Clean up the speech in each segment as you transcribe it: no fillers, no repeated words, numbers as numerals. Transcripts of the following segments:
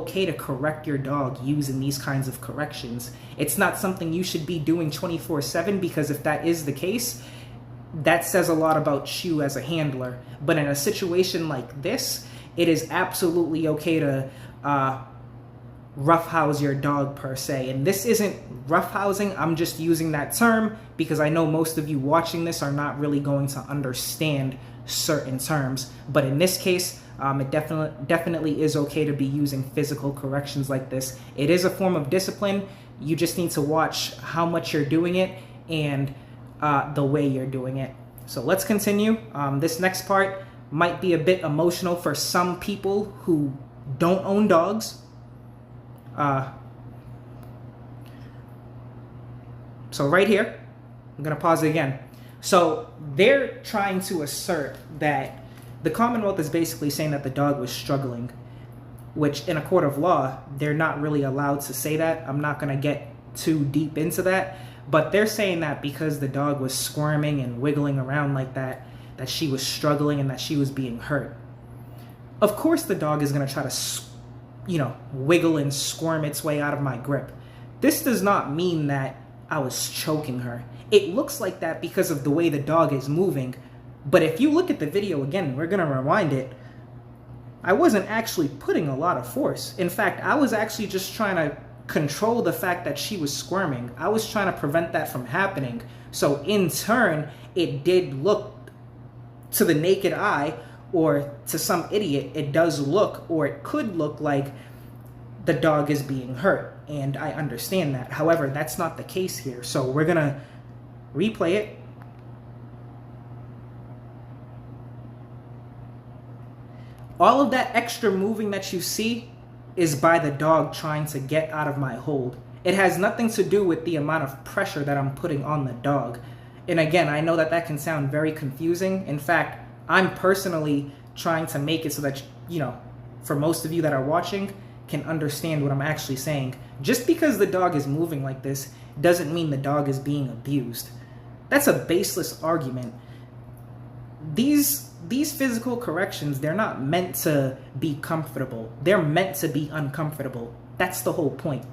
okay to correct your dog using these kinds of corrections. It's not something you should be doing 24/7, because if that is the case, that says a lot about you as a handler. But in a situation like this, it is absolutely okay to roughhouse your dog per se. And this isn't roughhousing, I'm just using that term because I know most of you watching this are not really going to understand certain terms. But in this case, it definitely is okay to be using physical corrections like this. It is a form of discipline. You just need to watch how much you're doing it and the way you're doing it. So let's continue. This next part might be a bit emotional for some people who don't own dogs. So right here, I'm gonna pause it again. So they're trying to assert that the Commonwealth is basically saying that the dog was struggling, which in a court of law, they're not really allowed to say that. I'm not gonna get too deep into that, but they're saying that because the dog was squirming and wiggling around like that, that she was struggling and that she was being hurt. Of course the dog is gonna try to wiggle and squirm its way out of my grip. This does not mean that I was choking her. It looks like that because of the way the dog is moving, but if you look at the video again, we're gonna rewind it, I wasn't actually putting a lot of force. In fact, I was actually just trying to control the fact that she was squirming. I was trying to prevent that from happening. So in turn, it did look, to the naked eye, or to some idiot, it does look, or it could look like the dog is being hurt, and I understand that. However, that's not the case here, so we're gonna replay it. All of that extra moving that you see is by the dog trying to get out of my hold. It has nothing to do with the amount of pressure that I'm putting on the dog. And again, I know that that can sound very confusing. In fact, I'm personally trying to make it so that, for most of you that are watching, can understand what I'm actually saying. Just because the dog is moving like this doesn't mean the dog is being abused. That's a baseless argument. These physical corrections, they're not meant to be comfortable. They're meant to be uncomfortable. That's the whole point.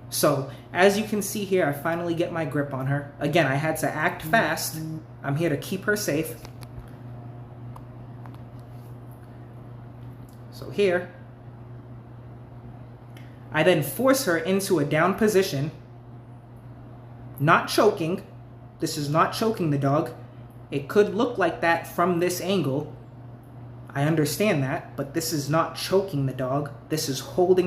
So, as you can see here, I finally get my grip on her. Again, I had to act fast. I'm here to keep her safe. So here, I then force her into a down position, not choking. This is not choking the dog. It could look like that from this angle. I understand that, but this is not choking the dog. This is holding